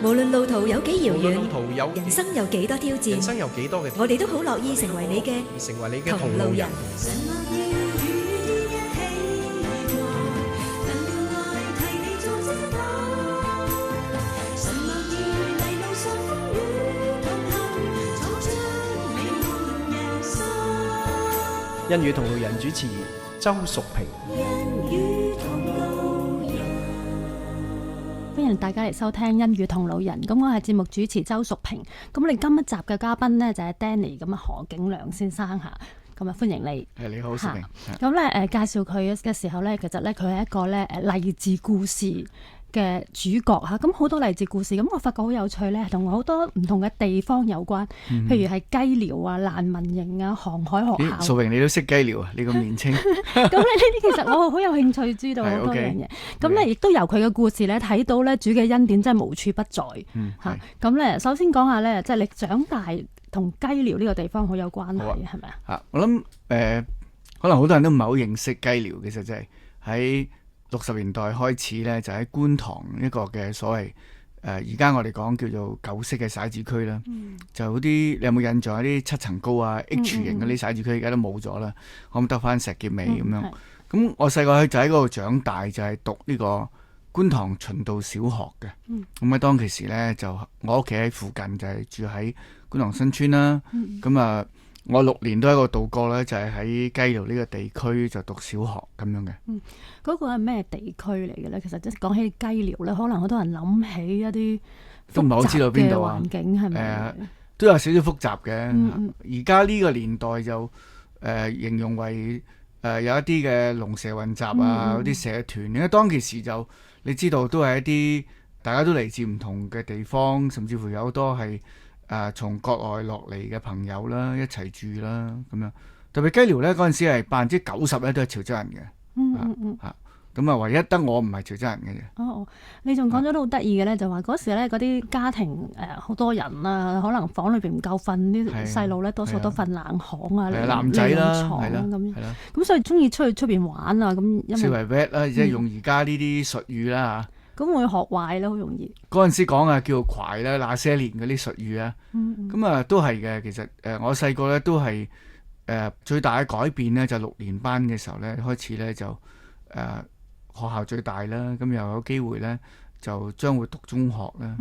無論路途有幾遙遠，人生有幾多挑戰，我哋都好樂意成為你嘅同路人。恩與同路人主持周淑萍。歡迎大家嚟收聽恩與同路人，咁我係節目主持周淑萍。咁我哋今一集嘅嘉賓呢，就係 Danny 咁啊，何景良先生嚇，咁啊歡迎你。你好，淑萍。咁咧介紹佢嘅時候咧，其實咧佢係一個咧勵志故事嘅主角嚇，咁好多勵志故事，咁我發覺好有趣咧，同好多唔同嘅地方有關，譬如係雞寮啊、難民營啊、航海學校。淑萍你都識雞寮啊？你咁年青。咁你呢啲其實我好有興趣知道好多樣嘢。咁咧亦都由佢嘅故事咧睇到咧主嘅恩典真係無處不在嚇。咁咧首先講下咧，即係你長大同雞寮呢個地方好有關係，係咪啊？我諗可能好多人都唔係好認識雞寮，其實就係喺60年代開始咧，就喺觀塘一個嘅所謂而家我哋講叫做舊式嘅徙置區啦。就嗰啲你有冇印象？啲7層高啊 H 型嗰啲徙置區而家都冇咗啦，咁得翻石硤尾咁樣。咁我細個就喺嗰度長大，就係讀呢個觀塘循道小學嘅。咁啊當其時咧，就我屋企喺附近，就係住喺觀塘新村啦。咁啊我6年都喺個度過咧，就係喺雞寮呢個地區就讀小學咁樣嘅。嗰個係咩地區嚟嘅咧？其實即係講起雞寮咧，可能好多人諗起一啲都唔係好知道邊度啊。環境係咪？都有少少複雜嘅。而家呢個年代就形容為有一啲嘅龍蛇混雜啊，有啲社團。因為當其時就你知道都係一啲大家都嚟自唔同嘅地方，甚至乎有好多係從國外落嚟嘅朋友啦，一齊住啦咁樣。特別雞寮咧嗰陣時係90%咧都係潮州人嘅。咁啊，唯一得我唔係潮州人嘅啫。你仲講咗都好得意嘅咧，就話嗰時咧嗰啲家庭好多人啊，可能房裏邊唔夠瞓，啲細路咧多數都瞓冷巷啊，男仔啦，係啦咁樣。咁所以中意出去出邊玩啊，咁因為視為 wet 啦，即係用而家呢啲術語啦嚇。咁會學壞啦，好容易。嗰陣時講啊，叫做蒯啦，那些年嗰啲術語啊。咁啊都係嘅。其實我細個咧都係最大嘅改變咧，就6年班嘅時候咧開始咧就學校最大啦，咁又有機會咧就將會讀中學啦。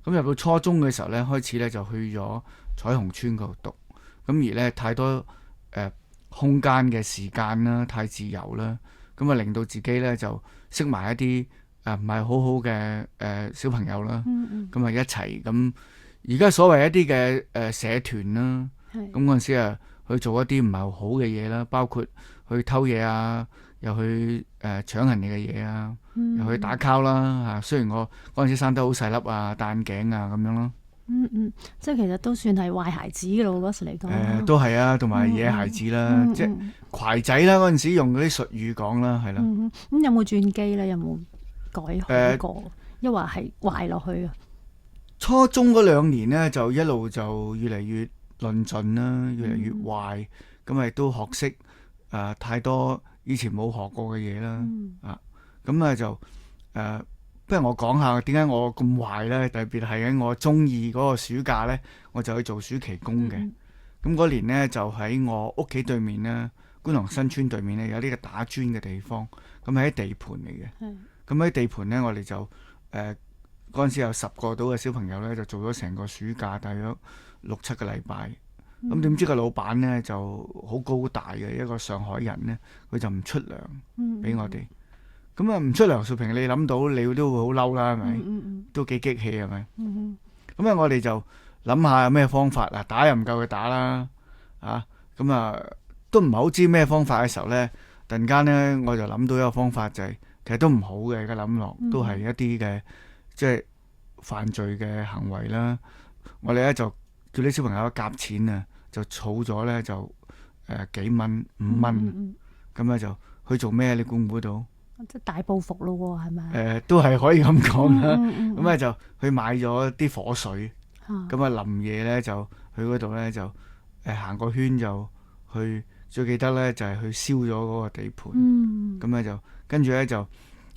咁入到初中嘅時候咧，開始咧就去咗彩虹村嗰度讀。咁而咧太多空間嘅時間啦，太自由啦，咁啊令到自己咧就識埋一啲唔係好好嘅小朋友啦。咁啊一齊咁，而家所謂一啲嘅社團啦，咁嗰陣時啊去做一啲唔係好嘅嘢啦，包括去偷嘢啊，又去搶人哋嘅嘢啊，又去打交啦嚇。雖然我嗰陣時生得好細粒啊，戴眼鏡啊咁樣咯。即係其實都算係壞孩子嘅咯，嗰時嚟講。都係啊，同埋野孩子啦，即係蒯仔啦。嗰陣時用嗰啲術語講啦，係啦。咁有冇轉機咧？有冇改過？抑或係壞落去啊？初中嗰2年呢，就一路就越嚟越論盡啦，越嚟越壞。咁亦都學識太多以前冇學過嘅嘢啦。咁啊就不如我講下點解我咁壞咧？特別係喺我中二嗰個暑假咧，我就去做暑期工嘅。咁嗰年咧就喺我屋企對面咧，觀塘新村對面咧有呢個打磚嘅地方。咁係啲地盤嚟嘅。咁喺地盤咧，我哋就嗰陣時有10個到嘅小朋友咧，就做咗成個暑假，大約6-7個禮拜。咁點知個老闆咧就好高大嘅一個上海人咧，佢就唔出糧俾我哋。咁啊唔出糧，淑萍你諗到你都會好嬲啦，係咪？都幾激氣係咪？咁啊我哋就諗下有咩方法啊，打又唔夠佢打啦，咁啊都唔係好知咩方法嘅時候咧，突然間咧我就諗到一個方法，就係其實都唔好嘅，而家諗落都係一啲嘅即係犯罪嘅行為啦。我哋咧就叫啲小朋友夾錢啊，就儲咗咧就幾蚊5蚊，咁咧就去做咩？你估唔估到？即係大報復咯喎，係咪？都係可以咁講啦。咁咧就去買咗啲火水，咁啊臨夜咧就去嗰度咧就行個圈就去，最記得咧就係去燒咗嗰個地盤。咁咧就跟住咧就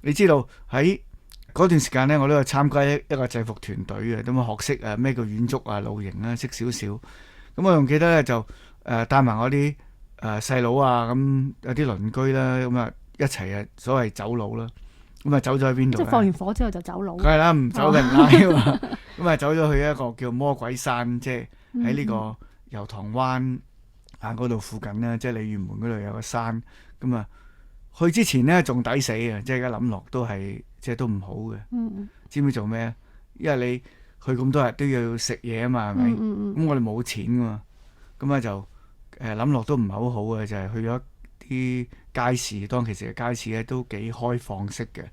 你知道喺嗰段時間咧，我都有參加一個制服團隊嘅，咁啊學識咩叫遠足啊、露營啊，識少少。咁我仲記得咧就帶埋我啲細佬啊，咁有啲鄰居啦，咁啊一齊所謂走佬啦。咁啊走咗去邊度？即係放完火之後就走佬。梗係啦，唔走嘅唔拉啊嘛。咁啊走咗去一個叫魔鬼山，即係喺呢個油塘灣嗰度附近咧，即係鯉魚門嗰度有個山。咁啊去之前咧仲抵死啊！即係而家諗落都係即係都唔好嘅。知唔知做咩？因為你去咁多日都要食嘢啊嘛，係咪？咁我哋冇錢噶嘛，咁啊就諗落都唔係好好嘅，就係去咗啲街市，當其時嘅街市咧都幾開放式嘅。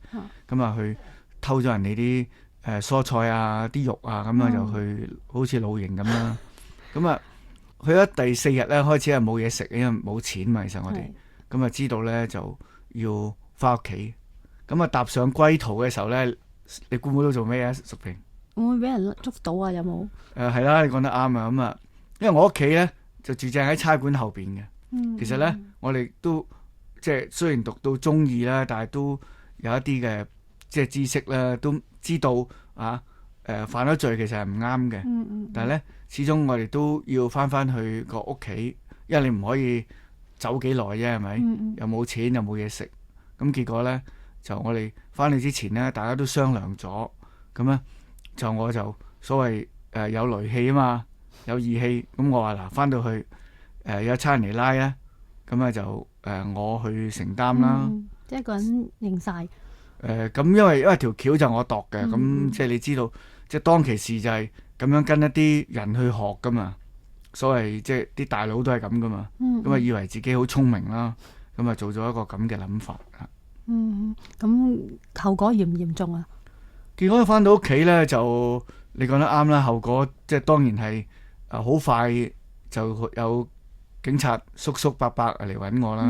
咁啊去偷咗人哋啲蔬菜啊、啲肉啊，咁啊就去好似露營咁啦。咁啊去咗第4日咧，開始係冇嘢食，因為冇錢嘛。其實我哋咁啊知道咧就要翻屋企。咁啊踏上歸途嘅時候咧，你估唔估到做咩啊？淑萍會唔會俾人捉到啊？有冇？係啦，你講得啱啊！咁啊，因為我屋企咧就住正喺差館後邊嘅。其實咧我哋都即係雖然讀到中二啦，但係都有一啲嘅即係知識啦，都知道犯咗罪其實係唔啱嘅。但係咧始終我哋都要翻去個屋企，因為你唔可以走幾耐啫，係咪？又冇錢又冇嘢食，咁結果咧就我哋翻去之前咧，大家都商量咗，咁咧就我就所謂有雷氣啊嘛，有義氣，咁我話嗱翻到去有差人嚟拉咧，咁啊就我去承擔啦。即係一個人認晒。咁因為條橋就我度嘅，咁即係你知道，即係當其時就係咁樣跟一啲人去學噶嘛，所謂即係啲大佬都係咁噶嘛，咁啊以為自己好聰明啦，咁啊做咗一個咁嘅諗法。咁後果嚴唔嚴重啊？結果翻到屋企咧，就你講得啱啦，後果即係當然係好快就有警察叔叔伯伯嚟揾我啦。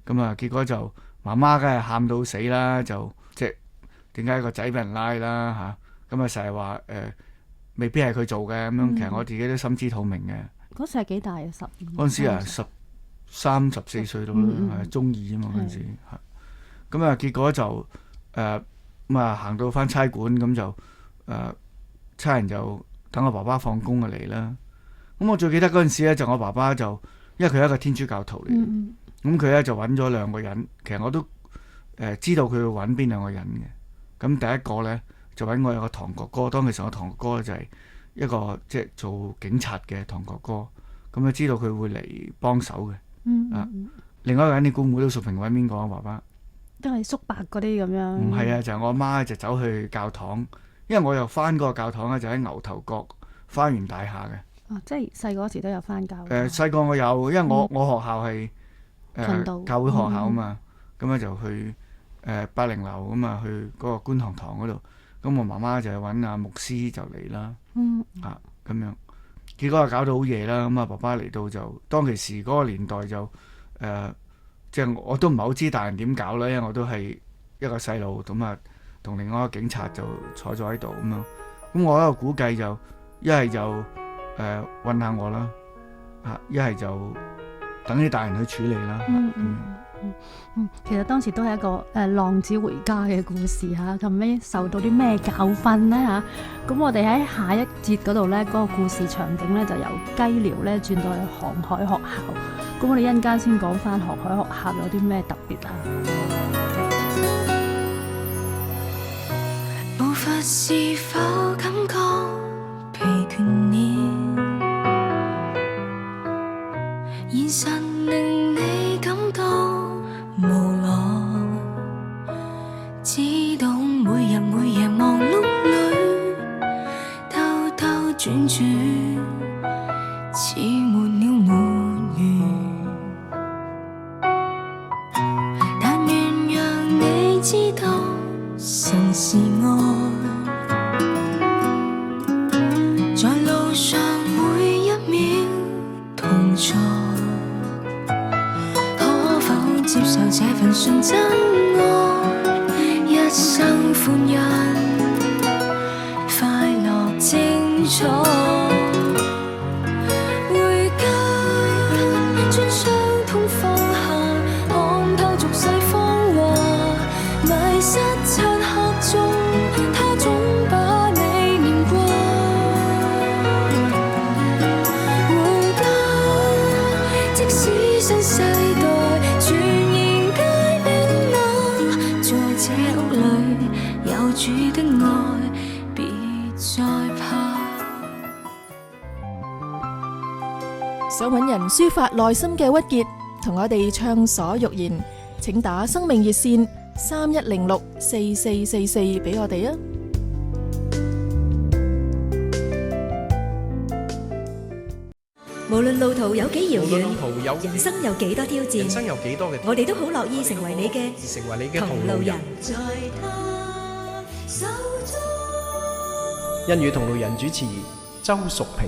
咁啊結果就媽媽梗係喊到死啦，就即係點解個仔俾人拉啦嚇？咁啊成日話未必係佢做嘅咁樣，其實我自己都心知肚明嘅。嗰時係幾大啊？12嗰陣時13、14歲到啦，係中二啊嘛嗰陣時。咁啊結果就咁啊行到翻差館，咁就差人就等我爸爸放工就嚟啦。咁我最記得嗰陣時咧，就我爸爸就因為佢係一個天主教徒嚟嘅，咁佢咧就揾咗2個人。其實我都知道佢會揾邊2個人嘅。咁第一個咧就揾我有個堂哥哥，當其時我堂哥哥就係一個即係做警察嘅堂哥哥，咁啊知道佢會嚟幫手嘅。另外一個人你估唔估到淑萍揾邊個啊？爸爸都係叔伯嗰啲咁樣。唔係啊，就係我阿媽就走去教堂，因為我又翻嗰個教堂咧，就喺牛頭角花園大廈嘅。即係細個嗰時都有翻教。細個我有，因為我學校係教會學校啊嘛，咁咧就去80樓咁啊，去嗰個觀塘堂嗰度。咁我媽媽就揾阿牧師就嚟啦。咁樣結果又搞到好夜啦。咁啊，爸爸嚟到就當其時嗰個年代就即係我都唔係好知大人點搞啦，因為我都係一個細路，咁啊同另外一個警察就坐咗喺度咁樣。咁我喺度估計就一係就韞下我啦，一係就等啲大人去處理啦。其實當時都係一個浪子回家嘅故事嚇，後尾受到啲咩教訓呢嚇？咁我哋喺下一節嗰度呢，嗰個故事場景呢，就由雞寮呢轉到去航海學校。咁我哋一陣間先講翻航海學校有啲咩特別啊？步伐是否感覺疲倦了？現實令你感到無奈，知道每日每夜忙碌裏兜兜轉轉，似沒了沒完。但願讓你知道神是愛，在路上每一秒同在，可否接受這份純真愛，一生歡欣快樂精彩，回家將傷痛放下，看透俗世芳華，迷失漆黑中再怕。想揾人抒發內心嘅鬱結，同我哋暢所欲言，請打生命熱線31064444俾我哋啊！無論路途有幾遙遠，人生有幾多挑戰，我哋都好樂意成為你嘅同路人。欣與同路人主持周淑萍。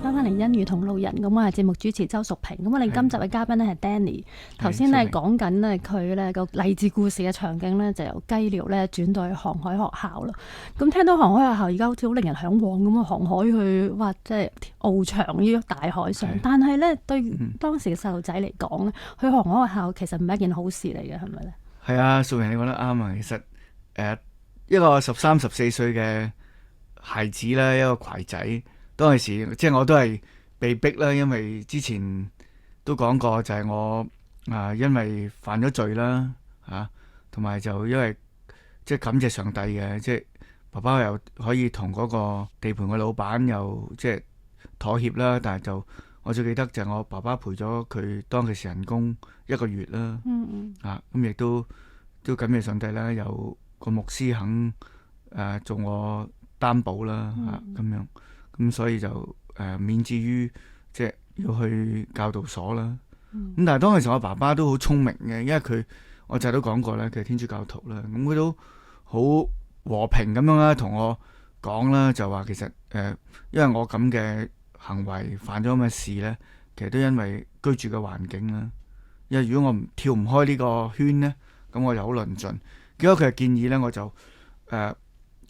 翻返嚟欣與同路人，咁我係節目主持周淑萍。咁我哋今集嘅嘉賓咧係 Danny。頭先咧講緊咧佢咧個勵志故事嘅場景咧，就由雞寮咧轉到去航海學校啦。咁聽到航海學校而家好似好令人嚮往咁啊，航海去哇，即係翱翔於大海上。但係咧對當時嘅細路仔嚟講咧，去航海學校其實唔係一件好事嚟嘅，係咪咧？係啊，淑萍你講得啱啊。其實一個13、14歲嘅孩子啦，一個攜仔。當其時，即係我都係被逼啦，因為之前都講過，就係我因為犯咗罪啦，同埋就因為即係感謝上帝嘅，即係爸爸又可以同嗰個地盤嘅老闆又即係妥協啦，但係就我最記得就係我爸爸賠咗佢當其時人工1個月啦，咁亦都感謝上帝啦，有個牧師肯做我擔保啦，咁樣。咁所以就免至於即係要去教導所啦。咁但係當其時我爸爸都好聰明嘅，因為我就都講過咧，佢係天主教徒啦。咁佢都好和平咁樣啦，同我講啦，就話其實因為我咁嘅行為犯咗咁嘅事咧，其實都因為居住嘅環境啦。因為如果我跳唔開呢個圈咧，咁我就好論盡。結果佢嘅建議咧，我就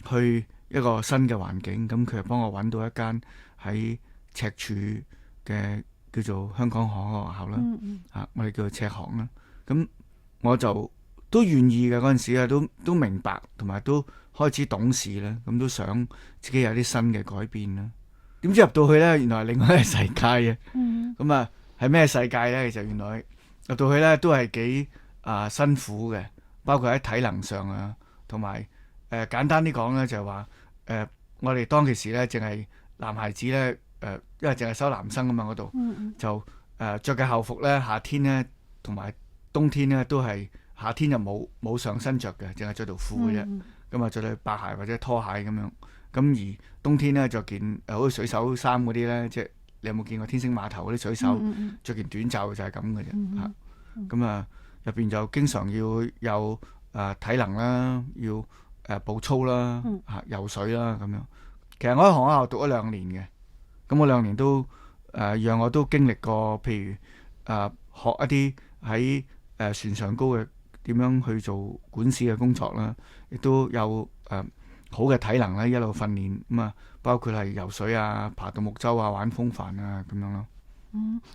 去一個新嘅環境，咁佢就幫我揾到一間喺赤柱嘅叫做香港航海學校啦，我哋叫做赤航啦。咁我就都願意嘅，嗰陣時啊，都明白同埋都開始懂事啦，咁都想自己有啲新嘅改變啦。點知入到去呢，原來係另外一個世界嘅。咁啊係咩世界呢？其實原來入到去呢都係幾辛苦嘅，包括喺體能上啊，同埋簡單啲講呢，就係話我哋當其時呢，淨係男孩子呢，因為淨係收男生啊嘛，嗰度就着嘅校服呢，夏天呢同埋冬天呢都係夏天就冇上身着嘅，淨係着條褲嘅啫。咁啊着對白鞋或者拖鞋咁樣。咁而冬天呢，着件好似水手衫嗰啲呢，即係你有冇見過天星碼頭嗰啲水手着件短袖就係咁嘅啫。咁啊入邊就經常要有體能啦，要步操啦，游水啦咁樣。其實我喺航海學校讀咗2年嘅，咁我2年都讓我都經歷過，譬如學一啲喺船上高嘅點樣去做管事嘅工作啦，亦都有好嘅體能咧，一路訓練咁啊，包括係游水啊、爬獨木舟啊、玩風帆啊咁樣咯。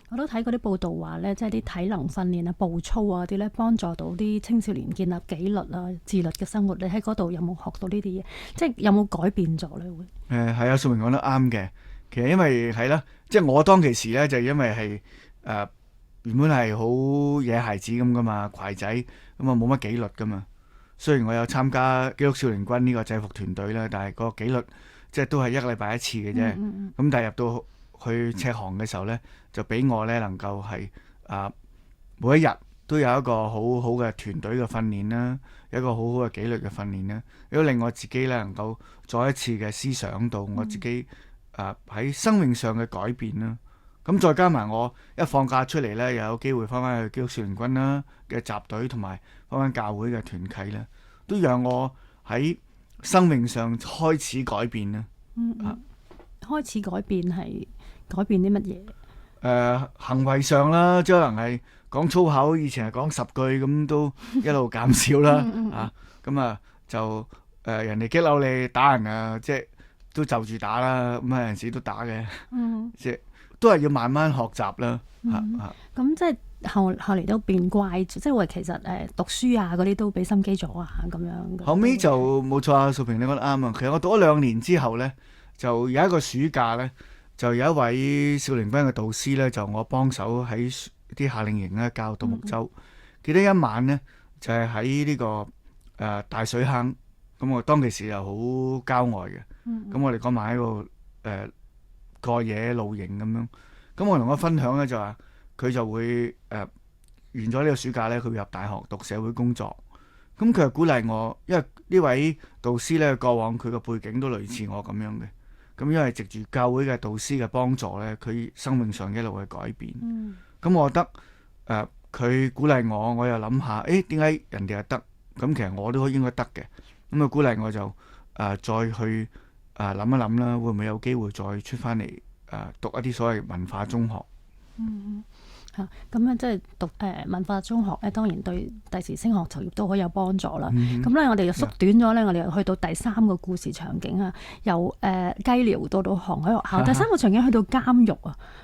我都睇過啲報道話咧，即係啲體能訓練啊、步操啊啲咧，幫助到啲青少年建立紀律啊、自律嘅生活。你喺嗰度有冇學到呢啲嘢？即係有冇改變咗咧？會係啊，淑萍講得啱嘅。其實因為係啦，即係我當其時咧，就因為係原本係好野孩子咁噶嘛，攜仔咁啊，冇乜紀律噶嘛。雖然我有參加基督少年軍呢個制服團隊啦，但係個紀律即係都係1個禮拜1次嘅啫。咁但係入到去赤航嘅時候咧，就俾我咧能夠係每一日都有一個好好嘅團隊嘅訓練啦，一個好好嘅紀律嘅訓練啦，亦都令我自己咧能夠再一次嘅思想到我自己喺生命上嘅改變啦。咁再加埋我一放假出嚟咧，又有機會翻返去基督少年軍啦嘅集隊，同埋翻返教會嘅團契咧，都讓我喺生命上開始改變啦。開始改變係改變啲乜嘢？行為上啦，即可能係講粗口，以前係講10句咁，都一路減少啦。咁就人哋激嬲你打人啊，即係都就住打啦。咁有陣時都打嘅，即係都係要慢慢學習啦。咁即係後嚟都變乖，即係話其實讀書啊嗰啲都俾心機咗啊咁樣。後尾就冇錯啊，淑萍你講得啱啊。其實我讀咗2年之後咧，就有一個暑假咧，就有一位少年軍嘅導師咧，就我幫手喺啲夏令營咧教獨木舟。記得一晚咧，就係喺呢個大水坑，咁我當其時又好郊外嘅，咁我哋嗰晚喺度過夜露營咁樣，咁我同佢分享咧就話佢就會完咗呢個暑假咧，佢會入大學讀社會工作，咁佢又鼓勵我，因為呢位導師咧過往佢個背景都類似我咁樣嘅，咁因為藉住教會嘅導師嘅幫助咧，佢生命上一路去改變，咁我覺得佢鼓勵我，我又諗下，點解人哋又得？咁其實我都應該得嘅。咁佢鼓勵我就再去諗一諗啦，會唔會有機會再出翻嚟讀一啲所謂文化中學？咁樣即係讀文化中學咧，當然對第時升學就業都好有幫助啦。咁咧，我哋就縮短咗咧，我哋又去到第3個故事場景啊，由雞寮到航海學校。第3個場景去到監獄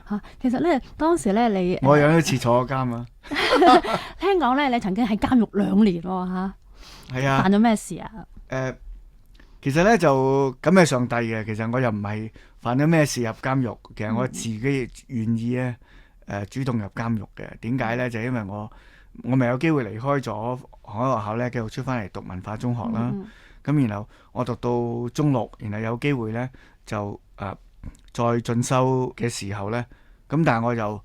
啊，其實咧當時咧你我有一次坐過監啊，聽講咧你曾經喺監獄2年喎。係啊，犯咗咩事啊？其實咧就感謝上帝嘅，其實我又唔係犯咗咩事入監獄，其實我自己願意咧。主動入監獄嘅，點解呢？就因為我咪有機會離開咗航海學校呢，繼續出翻嚟讀文化中學啦。咁然後我讀到中6，然後有機會呢，就再進修嘅時候呢，咁但係我就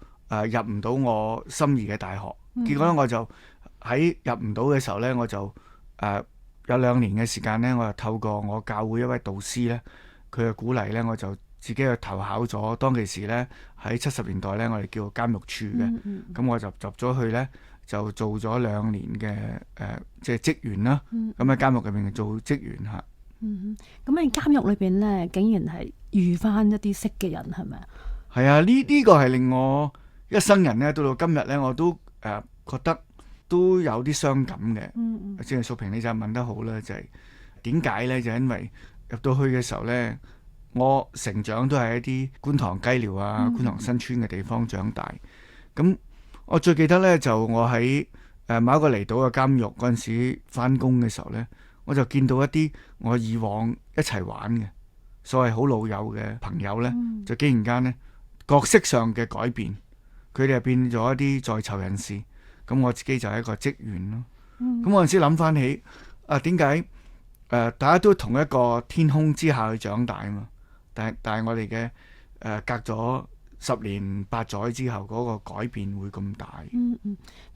入唔到我心儀嘅大學，結果呢，我就喺入唔到嘅時候呢，我就有2年嘅時間呢，我就透過我教會一位導師呢，佢嘅鼓勵呢，我就自己去投考咗，當其時咧喺70年代咧，我哋叫監獄處嘅，咁我就入咗去咧，就做咗2年嘅即係職員啦。咁喺監獄入面做職員嚇。咁喺監獄裏邊咧，竟然係遇翻一啲識嘅人，係咪啊？係啊，呢個係令我一生人咧，到今日咧，我都覺得都有啲傷感嘅。即係淑萍你就問得好啦，就係點解咧？就因為入到去嘅時候咧。我成長都係一啲觀塘雞寮啊、觀塘新村嘅地方長大。咁我最記得呢，就我喺某一個離島嘅監獄嗰陣時返工嘅時候呢，我就見到一啲我以往一齊玩嘅所謂好老友嘅朋友呢，就竟然間呢角色上嘅改變，佢哋係變咗一啲在囚人士。咁我自己就係一個職員咯。咁我嗰陣時諗翻起點解大家都同一個天空之下去長大啊嘛？但係我哋嘅隔咗10年8載之後，嗰個改變會咁大。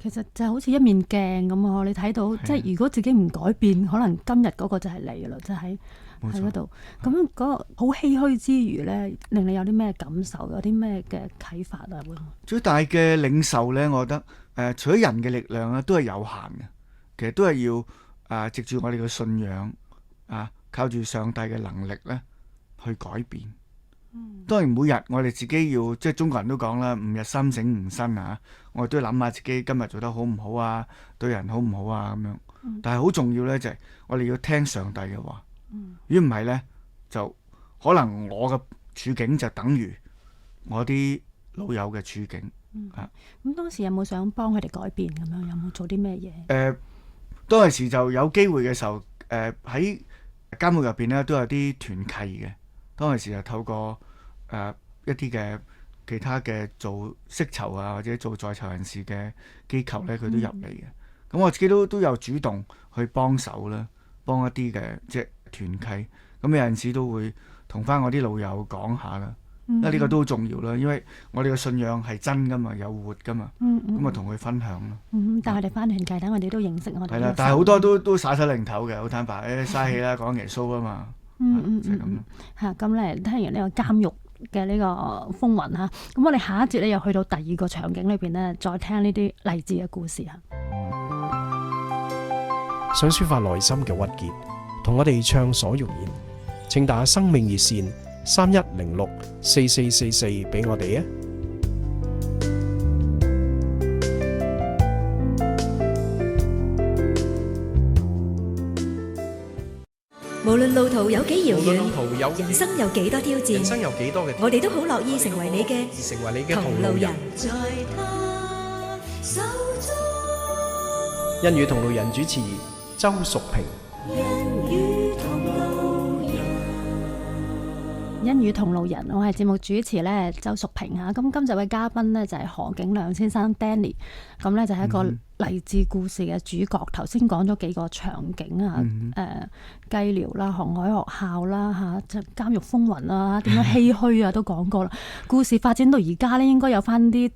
其實就好似一面鏡咁啊！你睇到即係如果自己唔改變，可能今日嗰個就係你啦，就喺嗰度。咁嗰個好唏噓之餘咧，令你有啲咩感受？有啲咩嘅啟發啊？會最大嘅領受咧，我覺得除咗人嘅力量咧，都係有限嘅。其實都係要藉住我哋嘅信仰靠住上帝嘅能力咧。去改變，當然每日我哋自己要，即係中國人都講啦，吾日三省吾身啊，我哋都要諗下自己今日做得好唔好啊，對人好唔好啊咁樣。但係好重要呢，就係我哋要聽上帝嘅話，如果唔係呢，就可能我嘅處境就等於我啲老友嘅處境。咁當時有冇想幫佢哋改變咁樣？有冇做啲咩嘢？當時就有機會嘅時候，喺監獄入邊呢，都有啲團契嘅。當時就透過一啲嘅其他嘅做釋囚啊，或者做在囚人士嘅機構咧，佢都入嚟嘅。咁我自己都有主動去幫手啦，幫一啲嘅即係團契。咁有陣時都會同翻我啲老友講下啦，因為呢個都好重要啦。因為我哋嘅信仰係真噶嘛，有活噶嘛，咁啊同佢分享咯。但係我哋翻團契，等我哋都認識我哋。係啦，但係好多都灑手零頭嘅，好坦白，嘥氣啦，講耶穌啊嘛。就係咁咯。咁咧聽完呢個監獄嘅呢個風雲嚇，咁我哋下一節咧又去到第2個場景裏邊咧，再聽呢啲勵志嘅故事嚇。想抒發內心嘅鬱結，同我哋暢所欲言，請打生命熱線31064444俾我哋啊！無論路途有幾遙遠，人生有幾多挑戰，我哋都好樂意成為你嘅同路人。恩語同路人主持周淑萍。恩語同路人，我係節目主持咧周淑萍嚇。咁今集嘅嘉賓咧就係何景亮先生 Danny，咁咧就係一個勵志故事嘅主角，頭先講咗幾個場景啊，雞寮啦、航海學校啦、嚇監獄風雲啦、點樣唏噓啊，都講過啦。故事發展到而家咧，應該有翻啲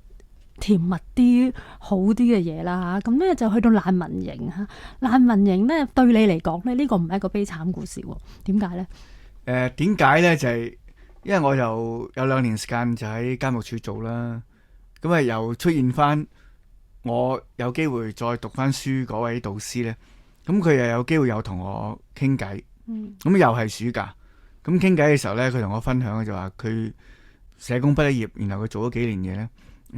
甜蜜啲、好啲嘅嘢啦嚇。咁咧就去到難民營嚇，難民營咧對你嚟講咧，呢個唔係一個悲慘故事喎。點解咧？點解咧？就係因為我有2年時間就喺監獄處做啦，咁啊又出現翻我有機會再讀翻書嗰位導師咧，咁佢又有機會有同我傾偈，咁又係暑假，咁傾偈嘅時候咧，佢同我分享嘅就話佢社工畢咗業，然後佢做咗幾年嘢咧，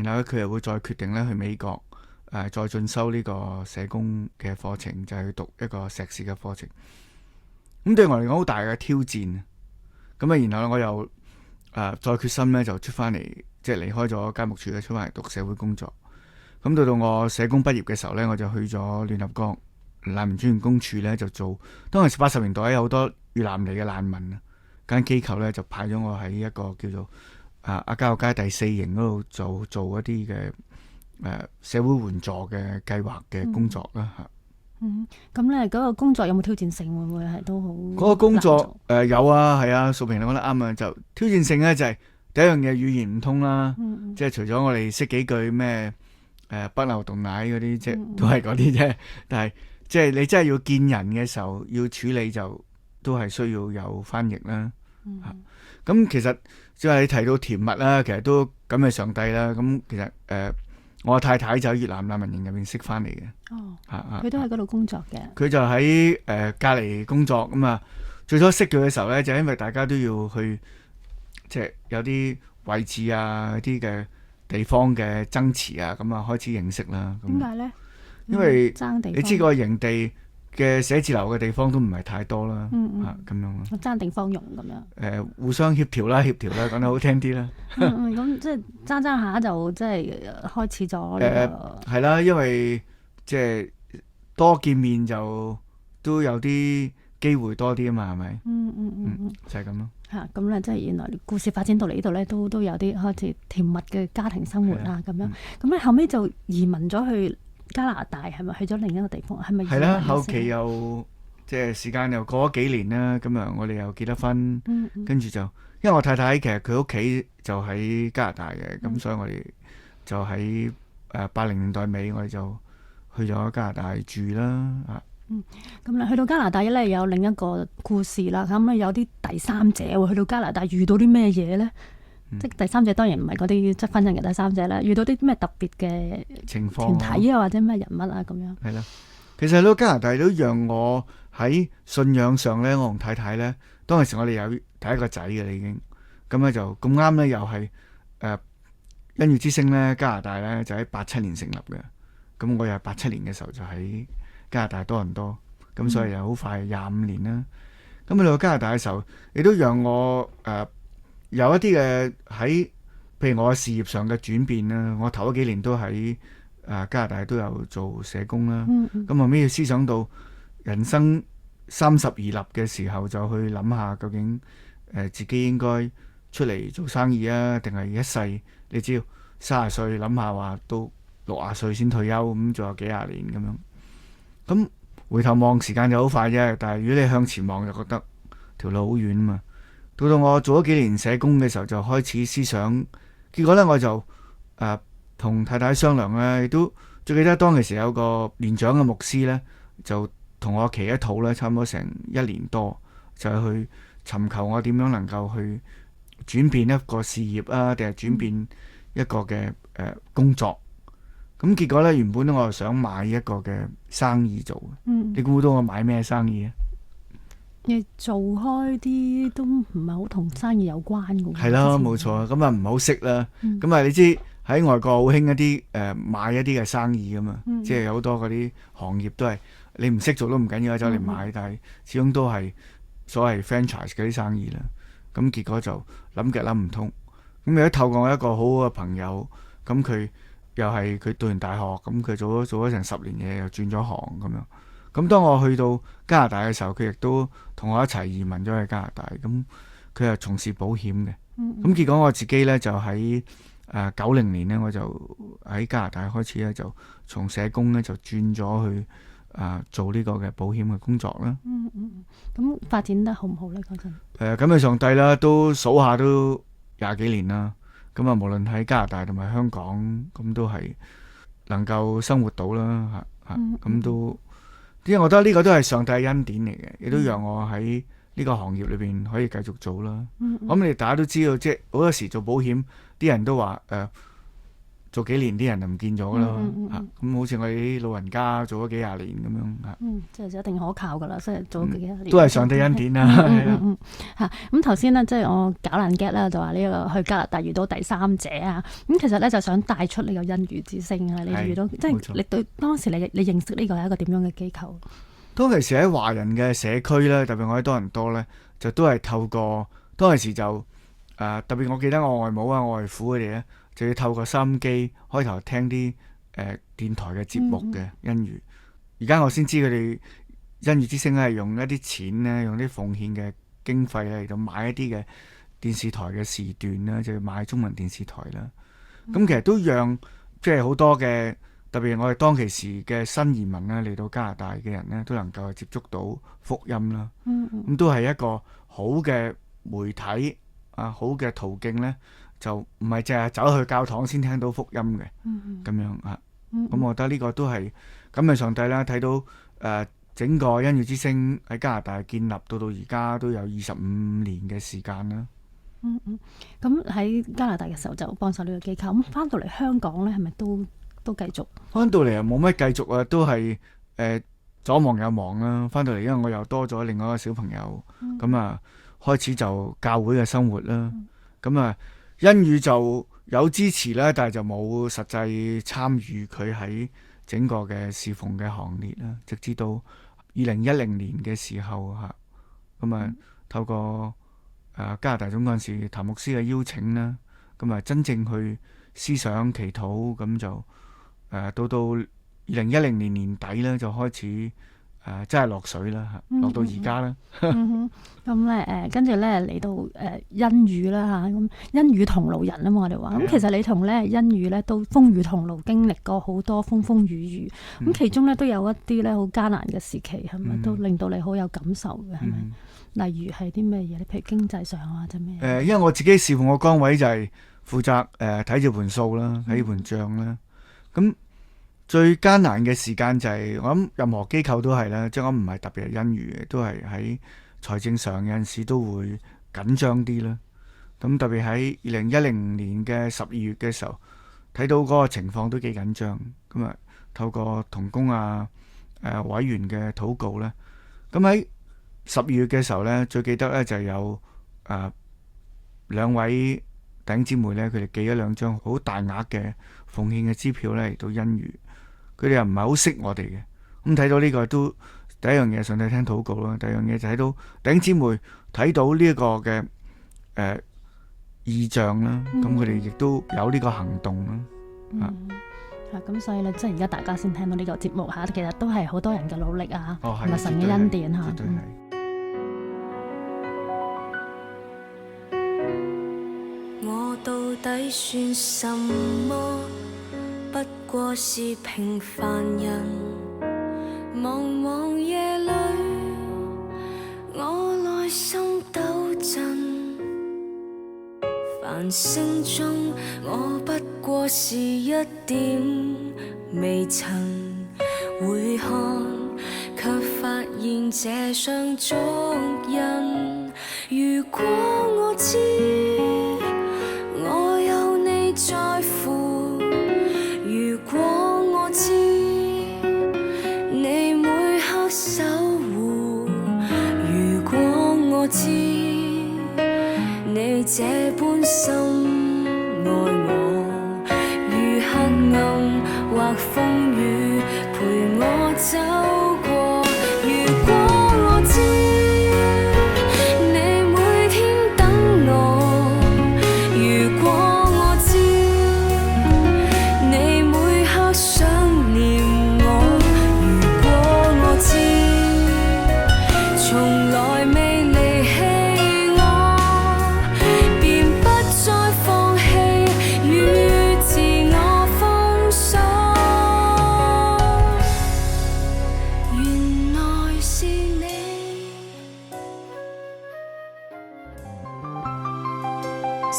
然後佢又會再決定咧去美國再進修呢個社工嘅課程，就係去讀一個碩士嘅課程。咁對我嚟講好大嘅挑戰，咁啊，然後我又再決心咧就出翻嚟，即係離開咗監獄處咧，出翻嚟讀社會工作。咁到我社工畢業嘅時候咧，我就去咗聯合國難民專員公署咧，就做當時80年代有好多越南嚟嘅難民啊，間機構咧就派咗我喺一個叫做亞皆老街第4營嗰度做一啲嘅社會援助嘅計劃嘅工作啦嚇。咁咧嗰個工作有冇挑戰性？會唔會係都好？嗰個工作有啊，係啊，淑萍你講得啱啊。就挑戰性咧就係第一樣嘢語言唔通啦，即係除咗我哋識幾句咩北漏洞奶嗰啲，即係都係嗰啲啫。但係即係你真係要見人嘅時候要處理就都係需要有翻譯啦。咁其實即係你提到甜蜜啦，其實都感謝上帝啦。咁其實我太太就喺越南難民營入面識翻嚟嘅。佢都喺嗰度工作嘅。佢就喺隔離工作咁啊。最初識佢嘅時候咧，就因為大家都要去，即係有啲位置啊、啲嘅地方嘅爭持啊，咁啊開始認識啦。點解咧？因為爭地方，你知個營地嘅寫字樓嘅地方都唔係太多啦，咁樣咯。爭地方用咁樣。互相協調啦，講得好聽啲啦。咁即係爭下就即係開始咗。係啦，因為即係多見面就都有啲機會多啲啊嘛，係咪？就係咁咯。咁咧，即係原來故事發展到嚟呢度咧，都有啲開始甜蜜嘅家庭生活啦，咁樣。咁咧後尾就移民咗去加拿大，係咪去咗另一個地方？係咪？係啦，後期又即係時間又過咗幾年啦，咁啊，我哋又結得婚，跟住就因為我太太其實佢屋企就喺加拿大嘅，咁所以我哋就喺80年代尾，我哋就去咗加拿大住啦。咁咧去到加拿大咧有另一個故事啦，咁咧有啲第三者喎，去到加拿大遇到啲咩嘢咧？即係第三者當然唔係嗰啲即係婚姻嘅第三者啦，遇到啲咩特別嘅情況團體啊，或者咩人物啊咁樣。係啦，其實去到加拿大都讓我喺信仰上咧，我同太太咧，當時我哋有第一個仔嘅啦已經，咁咧就咁啱咧又係恩語之聲咧，加拿大咧就喺87年成立嘅，咁我又係87年嘅時候就喺加拿大多倫多，咁所以又好快25年啦。咁去到加拿大嘅時候，亦都讓我有一啲嘅喺，譬如我嘅事業上嘅轉變啦。我頭嗰幾年都喺加拿大都有做社工啦。咁後尾要思想到人生30而立嘅時候，就去諗下究竟自己應該出嚟做生意啊，定係一世？你知道30歲諗下話到60歲先退休，咁仲有幾廿年咁樣。咁回頭望時間就好快啫，但係如果你向前望就覺得條路好遠啊嘛。到我做咗幾年社工嘅時候，就開始思想，結果咧我就同太太商量咧，亦都最記得當其時有個年長嘅牧師咧，就同我企一套咧，差唔多成1年多，就去尋求我點樣能夠去轉變一個事業啊，定係轉變一個嘅工作。咁結果咧，原本我就想買一個嘅生意做。你估到我買咩生意啊？你做開啲都唔係好同生意有關嘅。係啦，冇錯。咁啊唔好識啦。咁啊你知喺外國好興一啲買一啲嘅生意噶嘛，即係有好多嗰啲行業都係你唔識做都唔緊要，走嚟買，但係始終都係所謂 franchise 嗰啲生意啦。咁結果就諗極諗唔通。咁如果透過我一個好好嘅朋友，咁佢又係佢讀完大學，咁佢做咗成10年嘢，又轉咗行咁樣。咁當我去到加拿大嘅時候，佢亦都同我一齊移民咗去加拿大。咁佢又從事保險嘅。咁結果我自己咧就喺90年呢，我就喺加拿大開始咧，就從社工咧就轉咗去做呢個嘅保險嘅工作啦。咁發展得好唔好呢？嗰陣感謝上帝啦，都數下都20幾年啦。咁無論喺加拿大同埋香港，咁都係能夠生活到啦，咁都，因為我覺得呢個都係上帝嘅恩典嚟嘅，亦都讓我喺呢個行業裏邊可以繼續做啦。咁你哋大家都知道，即係好多時做保險，啲人都話做幾年啲人就唔見咗啦。咁好似我哋啲老人家做咗幾廿年咁樣即係一定可靠噶啦，即係做咗幾廿年。都係上帝恩典啦。咁頭先呢，即係我搞爛 get 啦，就話呢個去加拿大遇到第三者啊。咁其實咧就想帶出呢個恩語之聲啊。你遇到即係你對當時你認識呢個係一個點樣嘅機構？當其時喺華人嘅社區咧，特別我喺多倫多咧，就都係透過當其時就特別我記得我外母啊、我外父佢哋咧，就要透過收音機開頭聽啲電台嘅節目嘅恩語。而家我先知佢哋恩語之聲係用一啲錢咧，用啲奉獻嘅經費咧嚟到買一啲嘅電視台嘅時段啦，就要買中文電視台啦。咁其實都讓即係好多嘅。特別我哋當其時嘅新移民咧，嚟到加拿大嘅人咧，都能夠接觸到福音啦。咁都係一個好嘅媒體好嘅途徑咧，就唔係淨係走去教堂先聽到福音嘅。咁樣咁我覺得呢個都係感謝上帝啦。睇到整個恩語之聲喺加拿大建立到而家都有25年嘅時間啦。咁喺加拿大嘅時候就幫手呢個機構，咁翻到嚟香港咧，係咪都繼續翻到嚟又冇乜繼續啊，都係左忙右忙啦。翻到嚟因為我又多咗另外一個小朋友，咁開始就教會嘅生活啦。咁恩語就有支持啦，但係就冇實際參與佢喺整個嘅侍奉嘅行列啦。直至到2010年嘅時候透過加拿大總幹事譚牧師嘅邀請啦，真正去思想祈禱，咁就到2010年年底咧，就開始真係落水啦，落到而家啦。咁咧跟住咧嚟到恩語啦嚇，咁恩語同路人啊嘛，我哋話咁其實你同咧恩語咧都風雨同路，經歷過好多風風雨雨。咁其中咧都有一啲咧好艱難嘅時期，係咪都令到你好有感受嘅？係咪？例如係啲咩嘢？你譬如經濟上啊，或者咩？因為我自己侍奉嘅崗位就係負責睇住盤數啦，睇住盤帳啦。咁最艱難嘅時間就係我諗任何機構都係啦，即係我唔係特別係恩語嘅，都係喺財政上有陣時都會緊張啲啦。咁特別喺2010年嘅12月嘅時候，睇到嗰個情況都幾緊張。咁透過同工委員嘅禱告咧，咁喺12月嘅時候咧，最記得咧就有兩位弟兄姊妹咧，佢哋寄咗2張好大額嘅奉獻嘅支票咧嚟到恩語。佢哋又唔係好識我哋嘅，咁睇到呢個都第一樣嘢，上帝聽禱告啦。第二樣嘢就睇到弟兄姊妹睇到呢一個嘅異象啦，咁佢哋亦都有呢個行動啦。咁所以咧，即係而家大家先聽到呢個節目嚇，其實都係好多人嘅努力啊，同埋神嘅恩典嚇。我到底算什麼？不過是平凡人，茫茫夜裏，我內心抖震。繁星中，我不過是一點微塵，回看，卻發現這雙足印。如果我知，我有你在乎。如果我知你每刻守護，如果我知你這般深愛我，如黑暗或風雨陪我走過。如果我知你每天等我，如果我知你每刻想念我，如果我知從來未離棄我，便不再放棄。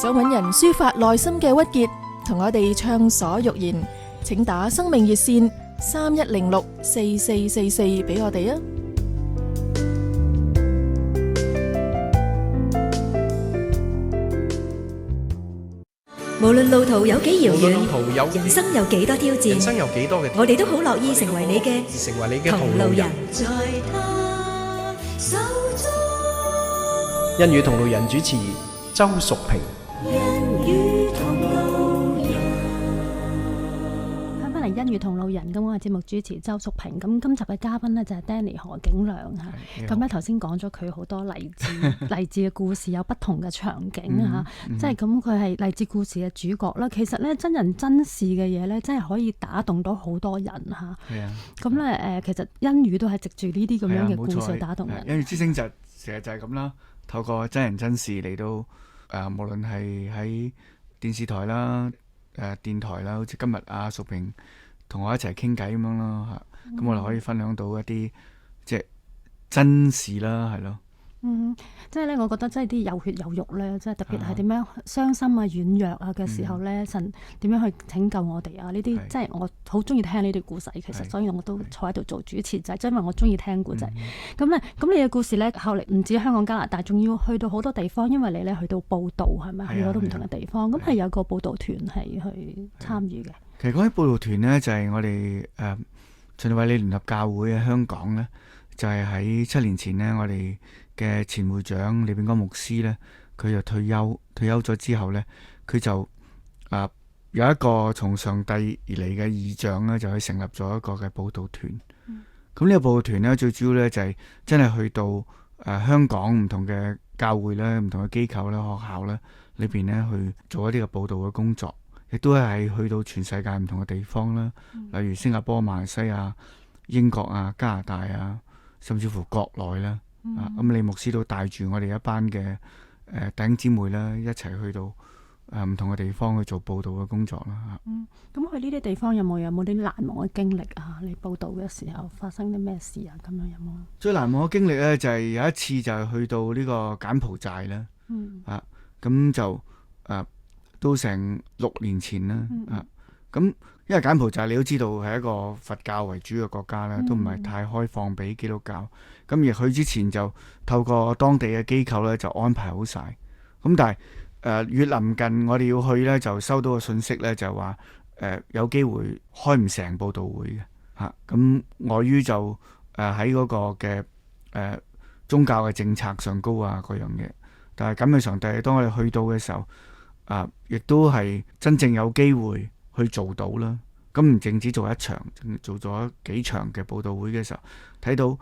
想搵人抒發內心嘅鬱結，同我哋暢所欲言，請打生命熱線31064444俾我哋啊！無論路途有幾遙遠，人生有幾多挑戰，我哋都好樂意成為你嘅同路人。欣與同路人主持周淑萍。欣與同路人，咁我係節目主持周淑萍。咁今集嘅嘉賓呢，就係 Danny 何景良嚇。咁咧頭先講咗佢好多勵志嘅故事，有不同嘅場景嚇，即係咁佢係勵志故事嘅主角啦。其實咧真人真事嘅嘢咧，真係可以打動到好多人嚇。係啊。咁咧其實欣與都係藉住呢啲咁樣嘅故事打動人。欣與之聲就成日就係咁啦，透過真人真事嚟到無論係喺電視台啦、電台啦，好似今日阿淑萍同我一齊傾偈咁樣咯嚇，咁我哋可以分享到一啲即係真事啦，係咯。即係咧，我覺得即係啲有血有肉咧，即係特別係點樣傷心啊、軟弱啊嘅時候咧，神點樣去拯救我哋啊？呢啲即係我好中意聽呢啲故仔，其實所以我都坐喺度做主持，就係因為我中意聽故仔。咁咧，咁你嘅故事咧，後嚟唔止香港、加拿大，仲要去到好多地方，因為你咧去到報道係咪？去好多唔同嘅地方，咁係有個報道團係去參與嘅。其實講起報道團呢，就係我哋循道衛理聯合教會喺香港呢，就係喺7年前呢，我哋嘅前會長李炳光牧師呢，佢就退休咗之後呢，佢就有一個從上帝而嚟嘅異象呢，就去成立咗一個嘅報道團。咁呢個報道團呢，最主要呢，就係真係去到香港唔同嘅教會咧、唔同嘅機構咧、學校咧裏邊呢，去做一啲嘅報道嘅工作。亦都係去到全世界唔同嘅地方啦，例如新加坡、馬來西亞、英國啊、加拿大啊，甚至乎國內啦。咁李牧師都帶住我哋一班嘅弟兄姊妹啦，一齊去到唔同嘅地方去做報道嘅工作啦。咁去呢啲地方有冇啲難忘嘅經歷啊？你報道嘅時候發生啲咩事啊？咁樣有冇？最難忘嘅經歷咧，就係有一次就係去到呢個柬埔寨啦。咁就都成6年前啦，咁因為柬埔寨你都知道係一個佛教為主嘅國家啦，都唔係太開放俾基督教。咁而去之前就透過當地嘅機構咧就安排好晒。咁但係越臨近我哋要去咧，就收到個信息咧，就話有機會開唔成報道會嘅嚇。咁礙於就喺嗰個嘅宗教嘅政策上高啊嗰樣嘢，但係感謝上帝，當我哋去到嘅時候。亦都係真正有機會去做到啦。咁唔淨止做一場，做咗幾場嘅報道會嘅時候，睇到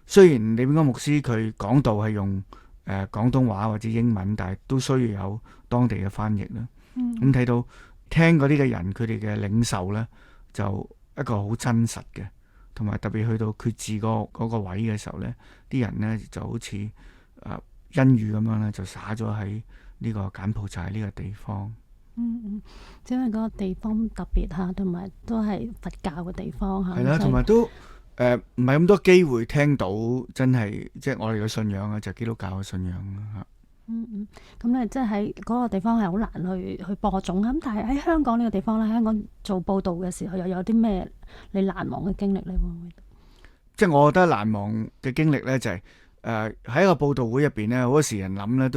雖然李炳光牧師佢講道係用廣東話或者英文，但係都需要有當地嘅翻譯啦。咁睇到聽嗰啲嘅人，佢哋嘅領受呢，就一個好真實嘅，同埋特別去到決志嗰個位嘅時候呢，啲人呢就好似恩雨咁樣咧，就灑咗喺呢個柬埔寨呢個地方。因為嗰個地方特別嚇，同埋都係佛教嘅地方嚇。係啦，同埋都唔係咁多機會聽到，真係即係我哋嘅信仰啊，就係基督教嘅信仰嚇。咁咧即係喺嗰個地方係好難去播種咁，但係喺香港呢個地方咧，香港做報道嘅時候又有啲咩你難忘嘅經歷咧？會唔會？即係我覺得難忘嘅經歷咧，就係喺一個報道會入邊咧，好多時人諗咧你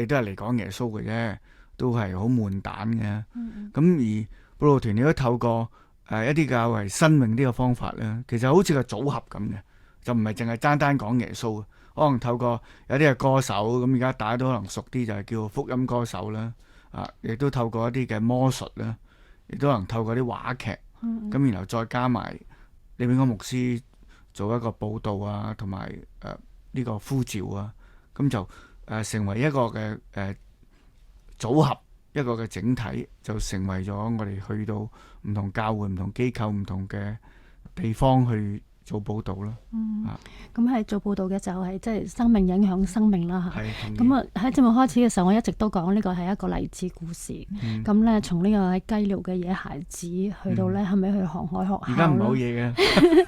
都係嚟講耶穌嘅啫，都係好悶蛋嘅。咁而報道團你都透過一啲較為新穎啲嘅方法咧，其實好似個組合咁嘅，就唔係淨係單講耶穌，可能透過有啲嘅歌手，咁而家大家都可能熟啲，就係叫福音歌手啦。亦都透過一啲嘅魔術啦，亦都可能透過啲話劇，咁然後再加埋李炳光牧師做一個報道啊，同埋呢個呼召啊，咁就成為一個嘅組合，一個嘅整體，就成為咗我哋去到唔同教會、唔同機構、唔同嘅地方去做報道咯。咁係做報道嘅就係即係生命影響生命啦嚇。咁啊喺節目開始嘅時候，我一直都講呢個係一個勵志故事。咁咧從呢個喺雞寮嘅野孩子去到咧後尾去航海學校。而家唔係好嘢嘅。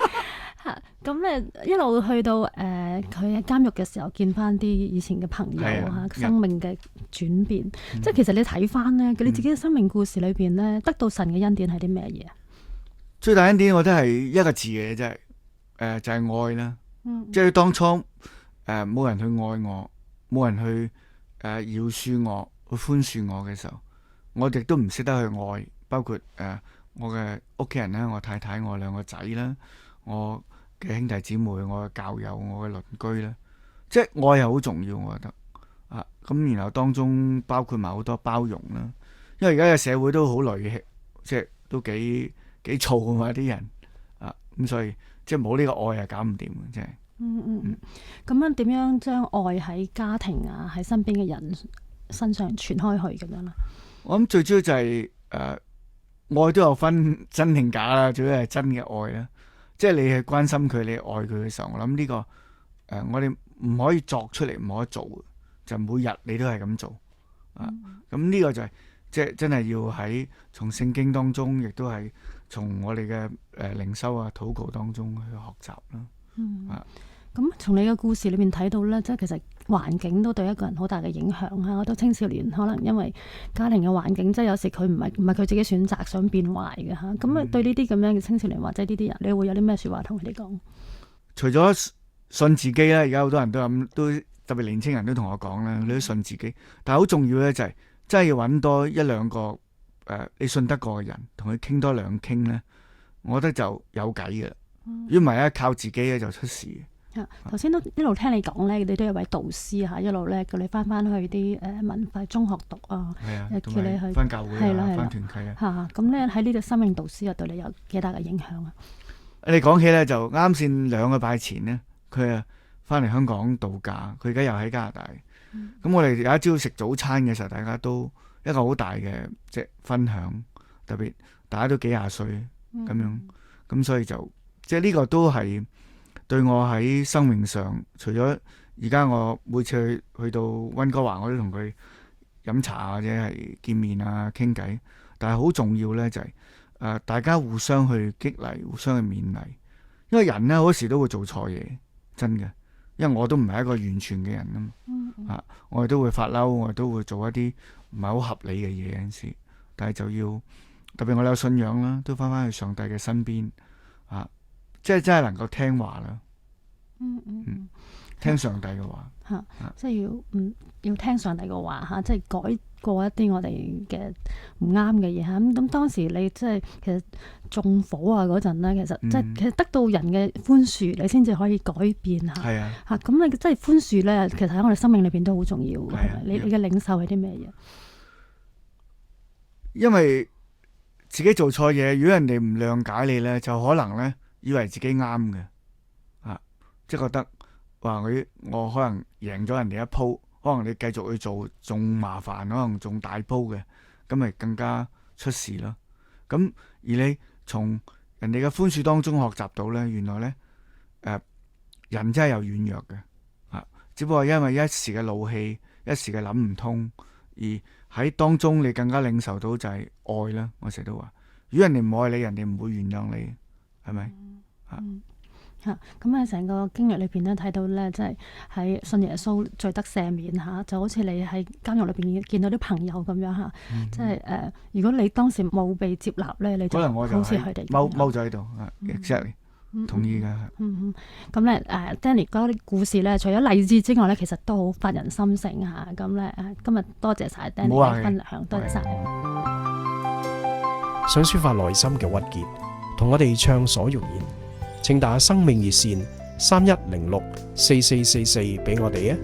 咁咧一路去到佢喺監獄嘅時候見翻啲以前嘅朋友嚇，生命嘅轉變。即係其實你睇翻咧，你自己嘅生命故事裏邊咧，得到神嘅恩典係啲咩嘢啊？最大恩典我覺得係一個字嘅，真係就係愛啦。即係當初冇人去愛我，冇人去饒恕我，去寬恕我嘅時候，我亦都唔識得去愛，包括我嘅屋企人啦，我太太，我兩個仔啦，我嘅兄弟姊妹，我嘅教友，我嘅鄰居啦。即係愛係好重要，我覺得咁然後當中包括埋好多包容啦，因為而家嘅社會都好戾氣，即係都幾燥啊嘛啲人咁，所以即係冇呢個愛係搞唔掂嘅，真係。咁樣點樣將愛喺家庭啊，喺身邊嘅人身上傳開去咁樣咧？我諗最主要就係愛都有分真定假啦，最主要係真嘅愛啦。即係你係關心佢，你愛佢嘅時候，我諗呢個我哋唔可以作出嚟，唔可以做，就每日你都係咁做咁呢個就係即係真係要喺從聖經當中，亦都係從我哋嘅靈修啊、禱告當中去學習啦。咁從你嘅故事裏面睇到咧，即係其實環境都對一個人好大嘅影響啊！好多青少年可能因為家庭嘅環境，即係有時佢唔係佢自己選擇想變壞嘅嚇。咁對呢啲咁樣嘅青少年或者呢啲人，你會有啲咩説話同佢哋講？除咗信自己咧，而家好多人都咁，都特別年青人都同我講啦，你都信自己。但係好重要咧，就係真係要揾多一兩個你信得過嘅人，同佢傾多兩傾咧，我覺得就有計嘅。如果唔係咧，靠自己咧就出事。頭先都一路聽你講咧，你都有位導師嚇，一路咧叫你翻去啲文化中學讀啊，叫你去翻教會翻團契啊。咁咧喺呢個生命導師又對你有幾大嘅影響啊？你講起咧，就啱先2個禮拜前呢，佢翻嚟香港度假，佢而家又喺加拿大。咁我哋有一朝食早餐嘅時候，大家都一個好大嘅即係分享，特別大家都幾廿歲咁樣，咁所以就即係呢個都係對我喺生命上，除咗而家我每次去到溫哥華，我都同佢飲茶或者係見面啊傾偈，但係好重要呢，就係大家互相去激勵，互相去勉勵，因為人呢好多時都會做錯嘢，真嘅，因為我都唔係一個完全嘅人啊，我哋都會發嬲，我哋都會做一啲唔係好合理嘅嘢有陣時，但係就要特別我哋有信仰啦，都翻去上帝嘅身邊即係真係能夠聽話啦，聽上帝嘅話，即係要聽上帝嘅話即係改過一啲我哋嘅唔啱嘅嘢嚇。咁當時你即係其實縱火啊嗰陣咧，其實得到人嘅寬恕，你先至可以改變嚇。係啊，咁你即係寬恕咧，其實喺我哋生命裏邊都好重要。你嘅領受係啲咩嘢？因為自己做錯嘢，如果人哋唔諒解你咧，就可能咧以為自己啱嘅，即係覺得話我可能贏咗人哋一鋪，可能你繼續去做仲麻煩，可能仲大鋪嘅，咁咪更加出事咯。咁而你從人哋嘅寬恕當中學習到咧，原來咧人真係有軟弱嘅，只不過因為一時嘅怒氣，一時嘅諗唔通，而喺當中你更加領受到就係愛啦。我成日都話，如果人哋唔愛你，人哋唔會原諒你，係咪？咁喺成個經歷裏邊咧，睇到咧，即係喺信耶穌罪得赦免就好似你喺監獄裏邊見到啲朋友咁樣即係如果你當時冇被接納咧，你就好似佢哋踎咗喺度，exactly 同意㗎。咁咧Danny 嗰啲故事咧，除咗勵志之外咧，其實都好發人心醒咁咧今日多謝晒 Danny 嘅分享，多謝晒。想抒發內心嘅鬱結，同我哋暢所欲言，請打生命熱線31064444俾我哋啊！